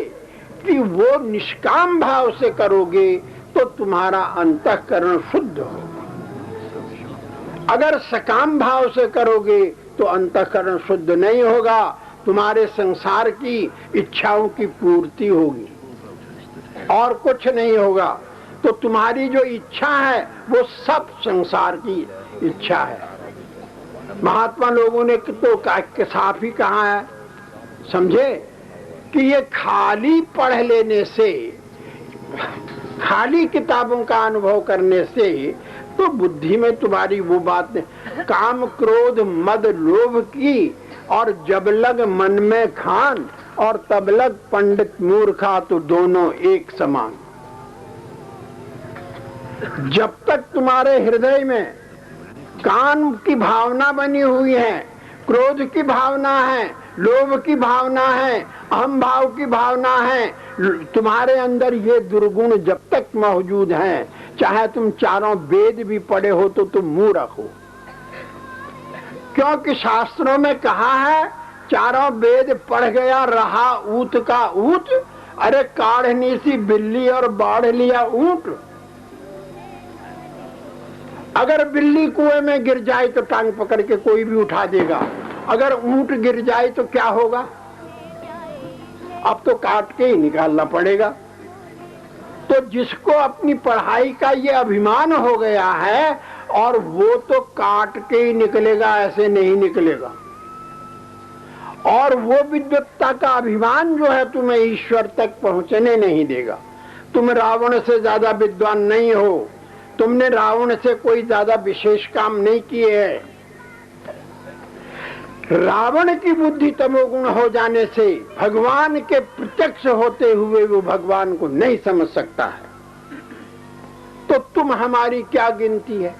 कि वो निष्काम भाव से करोगे तो तुम्हारा अंतःकरण शुद्ध हो। अगर सकाम भाव से करोगे तो अंतःकरण शुद्ध नहीं होगा, तुम्हारे संसार की इच्छाओं की पूर्ति होगी और कुछ नहीं होगा। तो तुम्हारी जो इच्छा है वो सब संसार की इच्छा है। महात्मा लोगों ने तो साफ ही कहा है, समझे, कि ये खाली पढ़ लेने से, खाली किताबों का अनुभव करने से तो बुद्धि में तुम्हारी वो बात नहीं, काम क्रोध मद लोभ की, और जब लग मन में खान, और तब लग पंडित मूर्खा, तो दोनों एक समान। जब तक तुम्हारे हृदय में काम की भावना बनी हुई है, क्रोध की भावना है, लोभ की भावना है, अहम भाव की भावना है, तुम्हारे अंदर ये दुर्गुण जब तक मौजूद हैं, चाहे तुम चारों वेद भी पढ़े हो तो तुम मूर्ख हो। क्योंकि शास्त्रों में कहा है, चारों वेद पढ़ गया रहा ऊत का ऊत, अरे काढ़नी सी बिल्ली और बाढ़ लिया ऊंट। अगर बिल्ली कुएं में गिर जाए तो टांग पकड़ के कोई भी उठा देगा, अगर ऊंट गिर जाए तो क्या होगा? अब तो काट के ही निकालना पड़ेगा। तो जिसको अपनी पढ़ाई का ये अभिमान हो गया है, और वो तो काट के ही निकलेगा, ऐसे नहीं निकलेगा। और वो विद्वत्ता का अभिमान जो है तुम्हें ईश्वर तक पहुंचने नहीं देगा। तुम रावण से ज्यादा विद्वान नहीं हो, तुमने रावण से कोई ज्यादा विशेष काम नहीं किए है। रावण की बुद्धि तमोगुण हो जाने से भगवान के प्रत्यक्ष होते हुए वो भगवान को नहीं समझ सकता है। तो तुम हमारी क्या गिनती है?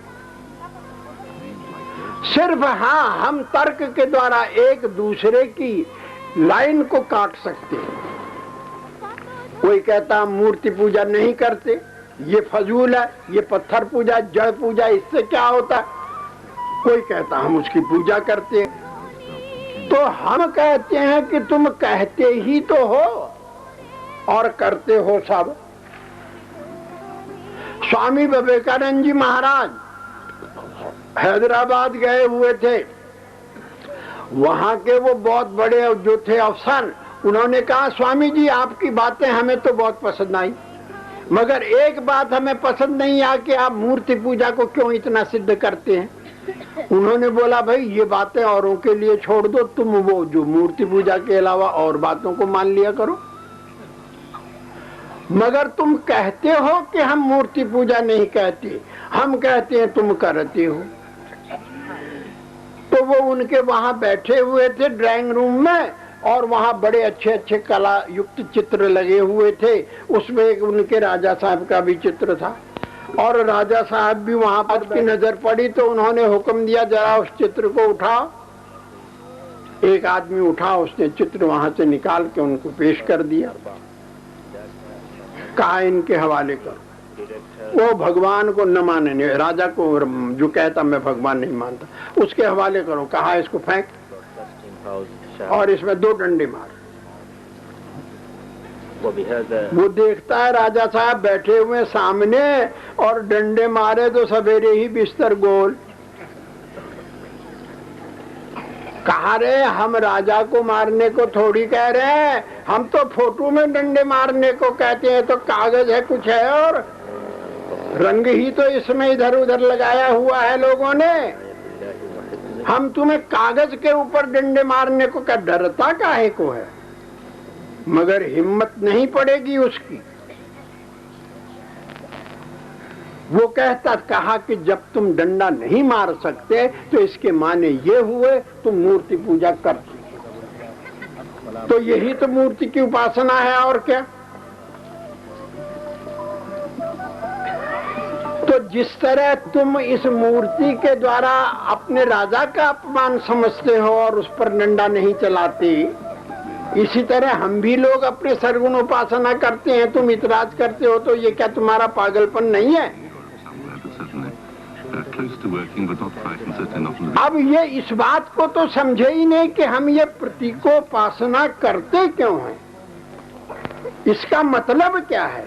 सिर्फ हाँ, हम तर्क के द्वारा एक दूसरे की लाइन को काट सकते हैं। कोई कहता मूर्ति पूजा नहीं करते, ये फजूल है, ये पत्थर पूजा, जड़ पूजा, इससे क्या होता है? कोई कहता हम उसकी पूजा करते हैं। तो हम कहते हैं कि तुम कहते ही तो हो और करते हो सब। स्वामी विवेकानंद जी महाराज हैदराबाद गए हुए थे, वहां के वो बहुत बड़े जो थे अफसर, उन्होंने कहा स्वामी जी आपकी बातें हमें तो बहुत पसंद आई, मगर एक बात हमें पसंद नहीं आ कि आप मूर्ति पूजा को क्यों इतना सिद्ध करते हैं। उन्होंने बोला भाई ये बातें औरों के लिए छोड़ दो, तुम वो जो मूर्ति पूजा के अलावा और बातों को मान लिया करो। मगर तुम कहते हो कि हम मूर्ति पूजा नहीं कहते, हम कहते हैं तुम करते हो। तो वो उनके वहां बैठे हुए थे ड्राइंग रूम में, और वहां बड़े अच्छे अच्छे कला युक्त चित्र लगे हुए थे। उसमें एक उनके राजा साहब का भी चित्र था, और राजा साहब भी वहां पर की नजर पड़ी तो उन्होंने हुक्म दिया जरा उस चित्र को उठाओ। एक आदमी उठा, उसने चित्र वहां से निकाल के उनको पेश कर दिया, कहा इनके हवाले कर। वो भगवान को न मानने, राजा को जो कहता मैं भगवान नहीं मानता, उसके हवाले करो। कहा इसको फेंक और इसमें 2 डंडे मार। वो देखता है राजा साहब बैठे हुए सामने और डंडे मारे तो सवेरे ही बिस्तर गोल। कहा रे हम राजा को मारने को थोड़ी कह रहे हैं, हम तो फोटो में डंडे मारने को कहते हैं। तो कागज है कुछ है और रंग ही तो इसमें इधर उधर लगाया हुआ है लोगों ने। हम तुम्हें कागज के ऊपर डंडे मारने को क्या, डरता काहे को है? मगर हिम्मत नहीं पड़ेगी उसकी। वो कहता, कहा कि जब तुम डंडा नहीं मार सकते तो इसके माने ये हुए तुम मूर्ति पूजा करते, तो यही तो मूर्ति की उपासना है और क्या। तो जिस तरह तुम इस मूर्ति के द्वारा अपने राजा का अपमान समझते हो और उस पर डंडा नहीं चलाते, इसी तरह हम भी लोग अपने सरगुण उपासना करते हैं। तुम इतराज करते हो तो ये क्या तुम्हारा पागलपन नहीं है? अब ये इस बात को तो समझे ही नहीं कि हम ये प्रतीकोपासना करते क्यों हैं, इसका मतलब क्या है।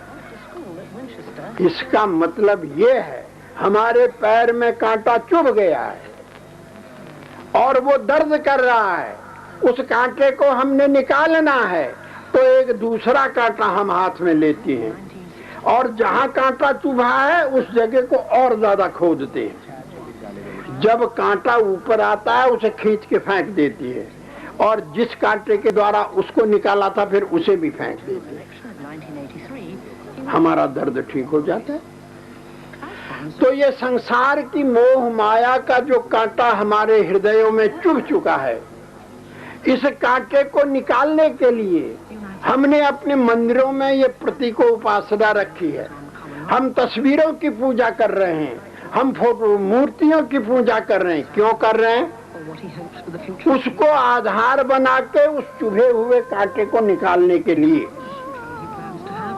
इसका मतलब ये है हमारे पैर में कांटा चुभ गया है और वो दर्द कर रहा है, उस कांटे को हमने निकालना है, तो एक दूसरा कांटा हम हाथ में लेते हैं और जहां कांटा चुभा है उस जगह को और ज्यादा खोदते हैं। जब कांटा ऊपर आता है उसे खींच के फेंक देती है और जिस कांटे के द्वारा उसको निकाला था फिर उसे भी फेंक देती है। हमारा दर्द ठीक हो जाता है। तो ये संसार की मोह माया का जो कांटा हमारे हृदयों में चुभ चुका है, इस कांटे को निकालने के लिए हमने अपने मंदिरों में ये प्रतीकों उपासना रखी है। हम तस्वीरों की पूजा कर रहे हैं, हम फोटो मूर्तियों की पूजा कर रहे हैं। क्यों कर रहे हैं? उसको आधार बना के उस चुभे हुए कांटे को निकालने के लिए।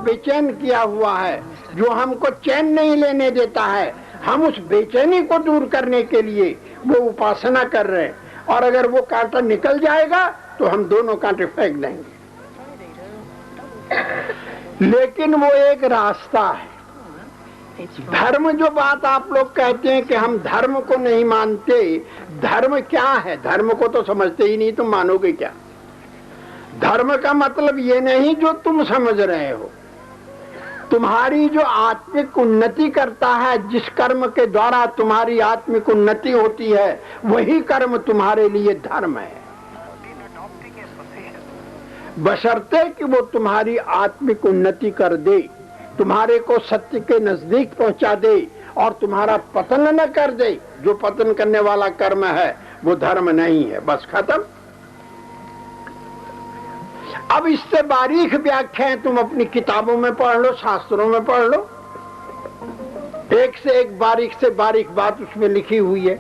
बेचैन किया हुआ है जो हमको चैन नहीं लेने देता है, हम उस बेचैनी को दूर करने के लिए वो उपासना कर रहे हैं। और अगर वो कांटा निकल जाएगा तो हम दोनों कांटे फेंक देंगे। लेकिन वो एक रास्ता है। धर्म जो बात आप लोग कहते हैं कि हम धर्म को नहीं मानते, धर्म क्या है? धर्म को तो समझते ही नहीं, तुम मानोगे क्या? धर्म का मतलब ये नहीं जो तुम समझ रहे हो। तुम्हारी जो आत्मिक उन्नति करता है, जिस कर्म के द्वारा तुम्हारी आत्मिक उन्नति होती है, वही कर्म तुम्हारे लिए धर्म है, बशर्ते कि वो तुम्हारी आत्मिक उन्नति कर दे, तुम्हारे को सत्य के नजदीक पहुंचा दे और तुम्हारा पतन न कर दे। जो पतन करने वाला कर्म है वो धर्म नहीं है। बस खत्म। अब इससे बारीक व्याख्याएं तुम अपनी किताबों में पढ़ लो, शास्त्रों में पढ़ लो, एक से एक बारीक से बारीक बात उसमें लिखी हुई है।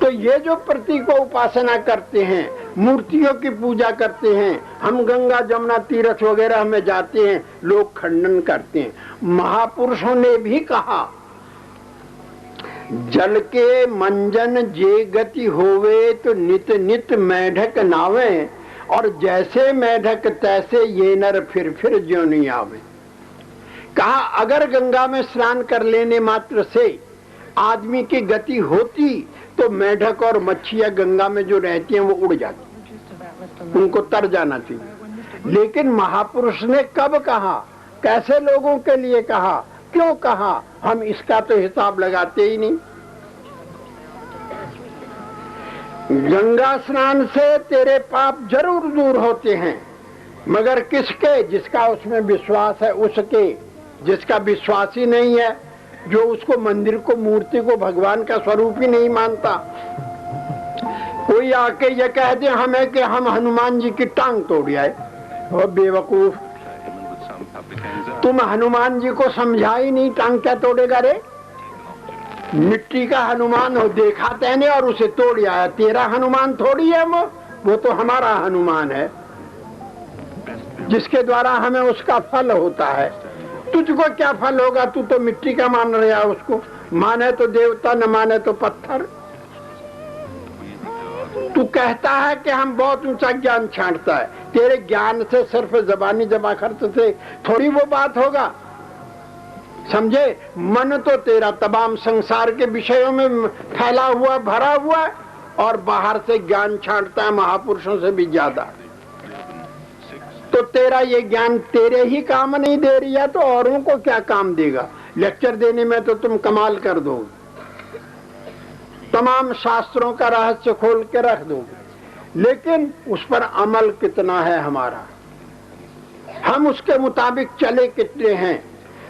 तो ये जो प्रतीकों उपासना करते हैं, मूर्तियों की पूजा करते हैं, हम गंगा जमुना तीर्थ वगैरह में जाते हैं, लोग खंडन करते हैं। महापुरुषों ने भी कहा, जल के मंजन जे गति होवे तो नित नित मेढक नावे, और जैसे मेढक तैसे ये नर फिर ज्यों नहीं आवे। कहा अगर गंगा में स्नान कर लेने मात्र से आदमी की गति होती तो मेढक और मच्छियां गंगा में जो रहती हैं वो उड़ जाती, उनको तर जाना चाहिए। लेकिन महापुरुष ने कब कहा, कैसे लोगों के लिए कहा, क्यों कहा, हम इसका तो हिसाब लगाते ही नहीं। गंगा स्नान से तेरे पाप जरूर दूर होते हैं, मगर किसके? जिसका उसमें विश्वास है उसके। जिसका विश्वास ही नहीं है, जो उसको मंदिर को, मूर्ति को भगवान का स्वरूप ही नहीं मानता, कोई आके ये कह दे हमें कि हम हनुमान जी की टांग तोड़ आए, और बेवकूफ, तुम हनुमान जी को समझा ही नहीं, टांग क्या तोड़ेगा रे? मिट्टी का हनुमान हो देखा तेने और उसे तोड़ आया, तेरा हनुमान थोड़ी है वो तो हमारा हनुमान है जिसके द्वारा हमें उसका फल होता है। तुझको क्या फल होगा? तू तो मिट्टी का मान रहा है उसको, माने तो देवता न माने तो पत्थर। तू कहता है कि हम बहुत ऊंचा ज्ञान छांटता है, तेरे ज्ञान से सिर्फ जबानी जमा खर्च से थोड़ी वो बात होगा, समझे? मन तो तेरा तमाम संसार के विषयों में फैला हुआ भरा हुआ है और बाहर से ज्ञान छांटता है महापुरुषों से भी ज्यादा। तो तेरा ये ज्ञान तेरे ही काम नहीं दे रही है तो औरों को क्या काम देगा? लेक्चर देने में तो तुम कमाल कर दोगे, तमाम शास्त्रों का रहस्य खोल के रख दोगे, लेकिन उस पर अमल कितना है हमारा? हम उसके मुताबिक चले कितने हैं?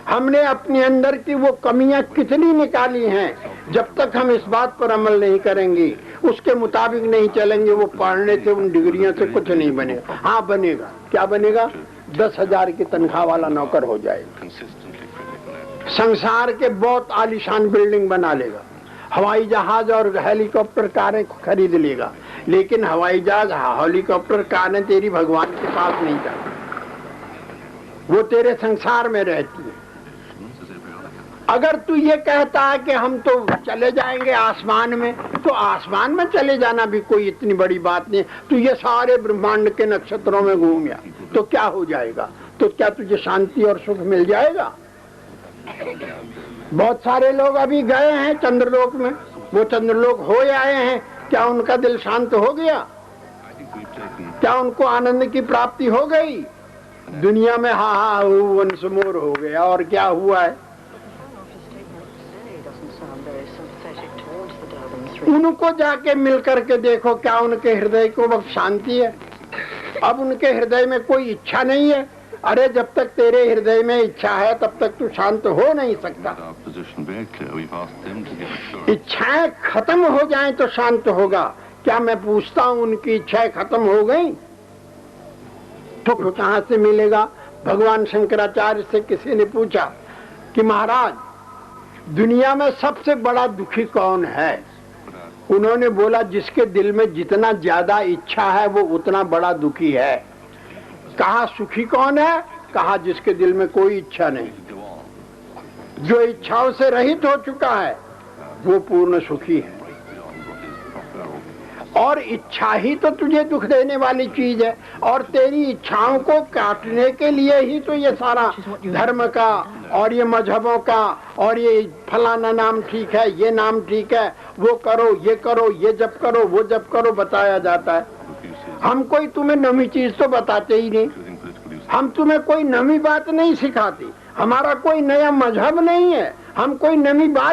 हमने अपने अंदर की वो कमियां कितनी निकाली हैं? जब तक हम इस बात पर अमल नहीं करेंगे, उसके मुताबिक नहीं चलेंगे, वो पढ़ने से उन डिग्रियों से कुछ नहीं बनेगा। हाँ बनेगा, क्या बनेगा? 10,000 की तनख्वाह वाला नौकर हो जाएगा, संसार के बहुत आलीशान बिल्डिंग बना लेगा, हवाई जहाज और हेलीकॉप्टर कारें खरीद लेगा, लेकिन हवाई जहाज हेलीकॉप्टर कारें तेरी भगवान के पास नहीं जाती, वो तेरे संसार में रहती है। अगर तू ये कहता है कि हम तो चले जाएंगे आसमान में, तो आसमान में चले जाना भी कोई इतनी बड़ी बात नहीं। तू ये सारे ब्रह्मांड के नक्षत्रों में घूम गया तो क्या हो जाएगा? तो क्या तुझे शांति और सुख मिल जाएगा? बहुत सारे लोग अभी गए हैं चंद्रलोक में, वो चंद्रलोक हो आए हैं, क्या उनका दिल शांत हो गया? क्या उनको आनंद की प्राप्ति हो गई? दुनिया में हा हा वंश मोर हो गया, और क्या हुआ है? उनको जाके मिल करके देखो, क्या उनके हृदय को वक्त शांति है? अब उनके हृदय में कोई इच्छा नहीं है। अरे जब तक तेरे हृदय में इच्छा है तब तक तू शांत हो नहीं सकता। इच्छाएं खत्म हो जाएं तो शांत होगा। क्या मैं पूछता हूँ उनकी इच्छाएं खत्म हो गई तो कहाँ से मिलेगा? भगवान शंकराचार्य से किसी ने पूछा कि महाराज दुनिया में सबसे बड़ा दुखी कौन है? उन्होंने बोला जिसके दिल में जितना ज्यादा इच्छा है वो उतना बड़ा दुखी है। कहा सुखी कौन है? कहा जिसके दिल में कोई इच्छा नहीं, जो इच्छाओं से रहित हो चुका है वो पूर्ण सुखी है। और इच्छा ही तो तुझे दुख देने वाली चीज है, और तेरी इच्छाओं को काटने के लिए ही तो ये सारा धर्म का और ये मजहबों का और ये फलाना नाम ठीक है, ये नाम ठीक है, वो करो, ये जप करो, वो जप करो बताया जाता है। हम कोई तुम्हें नई चीज तो बताते ही नहीं, हम तुम्हें कोई नई बात नहीं सिखाते, हमारा कोई नया मजहब नहीं है, हम कोई नई बात